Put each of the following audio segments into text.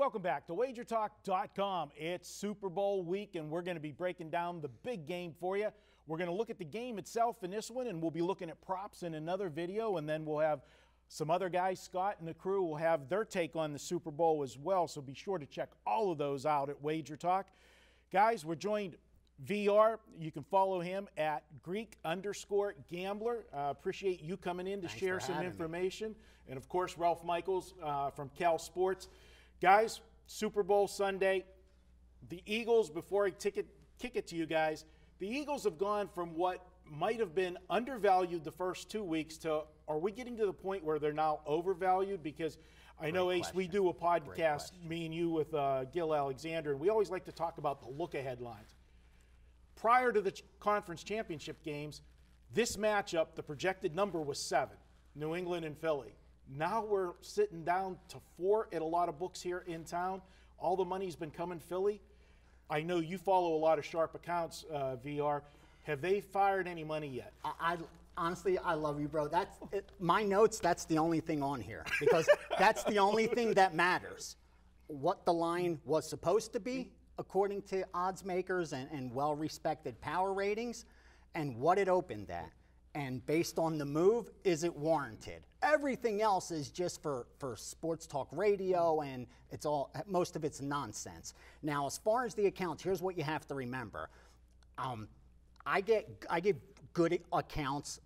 Welcome back to WagerTalk.com. It's Super Bowl week, and we're going to be breaking down the big game for you. We're going to look at the game itself in this one, and we'll be looking at props in another video, and then we'll have some other guys, Scott and the crew, will have their take on the Super Bowl as well, so be sure to check all of those out at WagerTalk. Guys, we're joined VR. You can follow him at Greek_Gambler. Appreciate you coming in to share some information. And, of course, Ralph Michaels from Cal Sports. Guys, Super Bowl Sunday, the Eagles, before I kick it to you guys, the Eagles have gone from what might have been undervalued the first 2 weeks to, are we getting to the point where they're now overvalued? Because I know, Ace, we do a podcast, me and you, with Gil Alexander, and we always like to talk about the look-ahead lines. Prior to the conference championship games, this matchup, the projected number was 7, New England and Philly. Now we're sitting down to 4 at a lot of books here in town. All the money's been coming Philly. I know you follow a lot of sharp accounts, VR. Have they fired any money yet? Honestly, I love you, bro. That's my notes. That's the only thing on here because that's the only thing that matters. What the line was supposed to be, according to odds makers and well-respected power ratings, and what it opened at. And based on the move, is it warranted? Everything else is just for sports talk radio, and it's all, most of it's nonsense. Now, as far as the accounts, here's what you have to remember. I get good accounts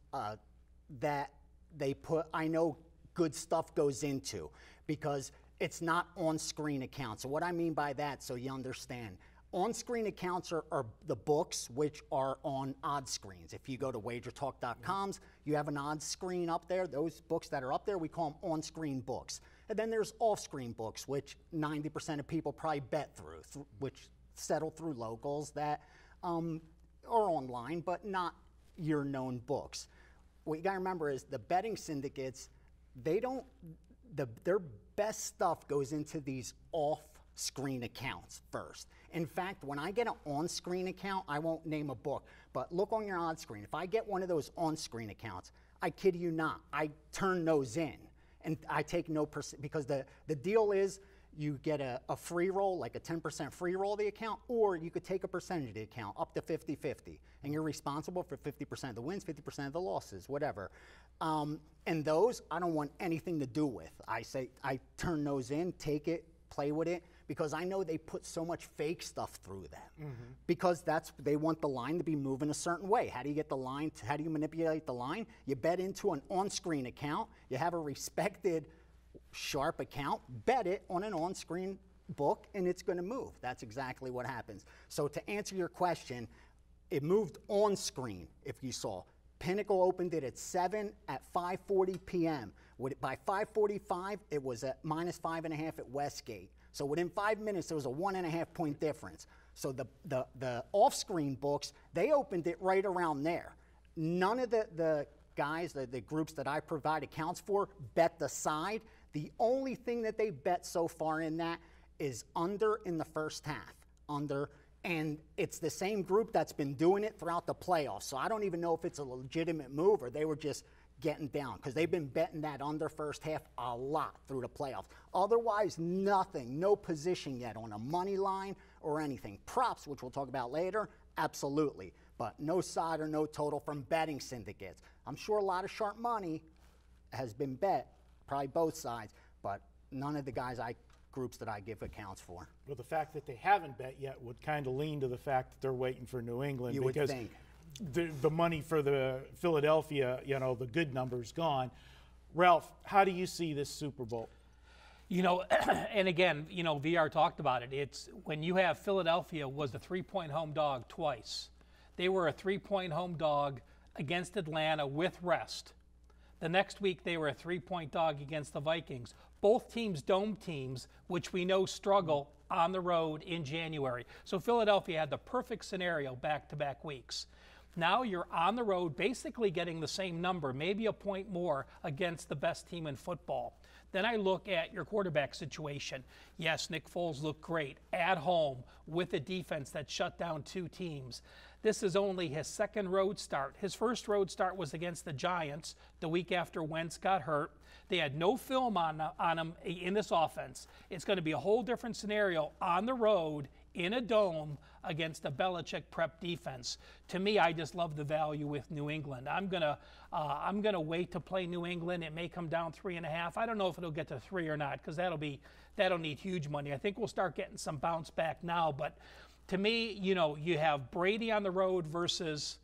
that they put, I know good stuff goes into, because it's not on-screen accounts. So what I mean by that, so you understand, on-screen accounts are the books, which are on odds screens. If you go to WagerTalk.com, you have an odds screen up there. Those books that are up there, we call them on-screen books. And then there's off-screen books, which 90% of people probably bet through, which settle through locals that are online, but not your known books. What you got to remember is the betting syndicates, their best stuff goes into these off-screen accounts first. In fact, when I get an on-screen account, I won't name a book, but look on your odds screen. If I get one of those on-screen accounts, I kid you not, I turn those in, and I take no percent, because the deal is you get a free roll, like a 10% free roll of the account, or you could take a percentage of the account, up to 50-50, and you're responsible for 50% of the wins, 50% of the losses, whatever. And those, I don't want anything to do with. I turn those in, take it, play with it, because I know they put so much fake stuff through them. Because they want the line to be moving a certain way. How do you get the line, how do you manipulate the line? You bet into an on-screen account, you have a respected sharp account, bet it on an on-screen book, and it's going to move. That's exactly what happens. So to answer your question, it moved on screen, if you saw. Pinnacle opened it at 7 at 5:40 p.m. By 5:45, it was at -5.5 at Westgate. So within 5 minutes, there was a 1.5 point difference. So the off-screen books, they opened it right around there. None of the guys, the groups that I provide accounts for, bet the side. The only thing that they bet so far in that is under in the first half. Under. And it's the same group that's been doing it throughout the playoffs. So I don't even know if it's a legitimate move or they were just getting down, because they've been betting that under first half a lot through the playoffs. Otherwise, nothing, no position yet on a money line or anything. Props, which we'll talk about later, absolutely. But no side or no total from betting syndicates. I'm sure a lot of sharp money has been bet, probably both sides, but none of the groups that I give accounts for. Well, the fact that they haven't bet yet would kind of lean to the fact that they're waiting for New England. You would think. The money for the Philadelphia, the good number's gone. Ralph, how do you see this Super Bowl? And again, VR talked about it. It's when you have Philadelphia was the 3-point home dog twice. They were a 3-point home dog against Atlanta with rest. The next week, they were a 3-point dog against the Vikings. Both teams, dome teams, which we know struggle on the road in January. So Philadelphia had the perfect scenario back-to-back weeks. Now you're on the road basically getting the same number, maybe a point more against the best team in football. Then I look at your quarterback situation. Yes, Nick Foles looked great at home with a defense that shut down 2 teams. This is only his second road start. His first road start was against the Giants the week after Wentz got hurt. They had no film on him in this offense. It's going to be a whole different scenario on the road in a dome against a Belichick prep defense. To me, I just love the value with New England. I'm gonna wait to play New England. It may come down 3.5. I don't know if it'll get to 3 or not, because that'll need huge money. I think we'll start getting some bounce back now. But to me, you know, you have Brady on the road versus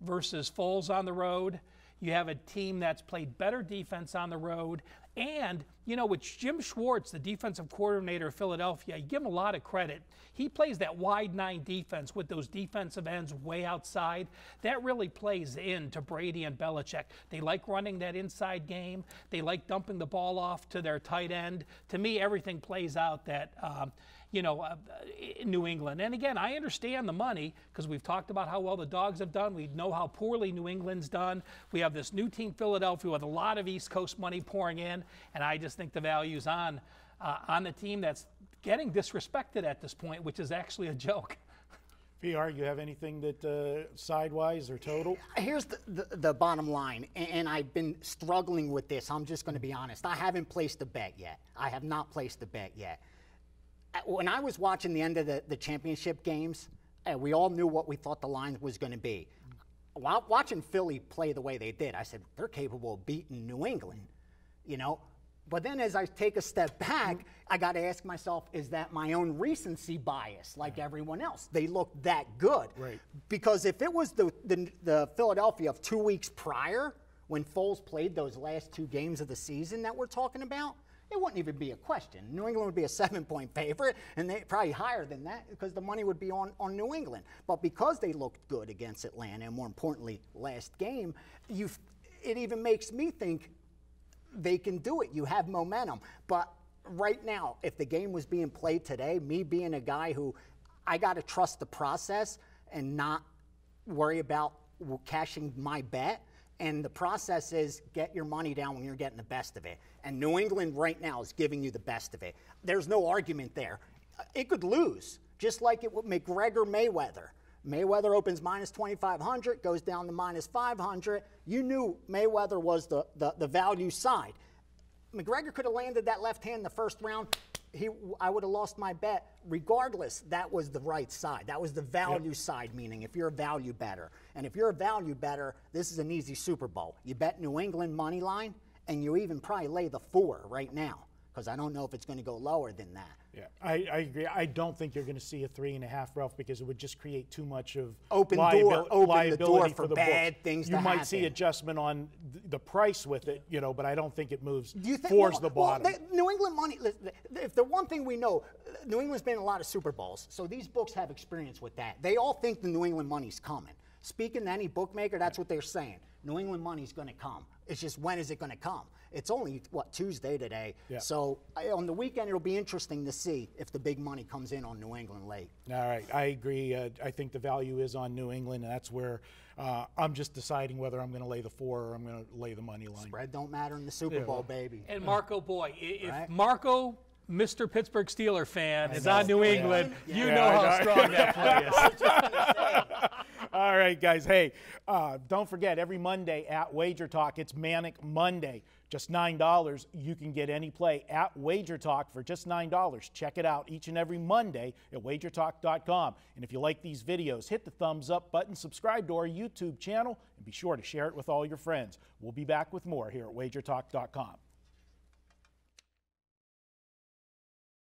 Foles on the road. You have a team that's played better defense on the road. And, you know, with Jim Schwartz, the defensive coordinator of Philadelphia, you give him a lot of credit. He plays that wide 9 defense with those defensive ends way outside. That really plays into Brady and Belichick. They like running that inside game. They like dumping the ball off to their tight end. To me, everything plays out that, in New England. And again, I understand the money, because we've talked about how well the Dogs have done. We know how poorly New England's done. We have this new team, Philadelphia, with a lot of East Coast money pouring in, and I just think the value's on the team that's getting disrespected at this point, which is actually a joke. PR, you have anything that sidewise or total? Here's the bottom line, and I've been struggling with this. I'm just going to be honest. I haven't placed a bet yet. I have not placed a bet yet. When I was watching the end of the championship games, we all knew what we thought the line was going to be. Watching Philly play the way they did, I said, they're capable of beating New England, you know. But then as I take a step back, I got to ask myself, is that my own recency bias like everyone else? They look that good. Right. Because if it was the Philadelphia of 2 weeks prior, when Foles played those last 2 games of the season that we're talking about, it wouldn't even be a question. New England would be a 7-point favorite, and they probably higher than that, because the money would be on New England. But because they looked good against Atlanta, and more importantly, last game, it even makes me think they can do it. You have momentum. But right now, if the game was being played today, me being a guy who I got to trust the process and not worry about cashing my bet. And the process is get your money down when you're getting the best of it. And New England right now is giving you the best of it. There's no argument there. It could lose, just like it would McGregor-Mayweather. Mayweather opens minus 2,500, goes down to minus 500. You knew Mayweather was the value side. McGregor could have landed that left hand in the first round. I would have lost my bet. Regardless, that was the right side. That was the value side, meaning if you're a value bettor. And if you're a value bettor, this is an easy Super Bowl. You bet New England money line, and you even probably lay the 4 right now, because I don't know if it's going to go lower than that. Yeah, I agree. I don't think you're going to see a 3.5, Ralph, because it would just create too much of open the door for the bad books. things You to might happen. see adjustment on the price with it, you know, but I don't think it moves towards the bottom. New England money, if the one thing we know, New England's been in a lot of Super Bowls, so these books have experience with that. They all think the New England money's coming. Speaking to any bookmaker, that's what they're saying. New England money's going to come. It's just, when is it going to come? It's only, Tuesday today. Yeah. So on the weekend, it'll be interesting to see if the big money comes in on New England late. All right. I agree. I think the value is on New England, and that's where I'm just deciding whether I'm going to lay the 4 or I'm going to lay the money line. Spread don't matter in the Super Bowl, baby. And Marco, boy, if right? Marco, Mr. Pittsburgh Steeler fan, is on New England, you know how strong that play is. All right, guys. Hey, don't forget, every Monday at WagerTalk, it's Manic Monday. Just $9. You can get any play at WagerTalk for just $9. Check it out each and every Monday at WagerTalk.com. And if you like these videos, hit the thumbs up button, subscribe to our YouTube channel, and be sure to share it with all your friends. We'll be back with more here at WagerTalk.com.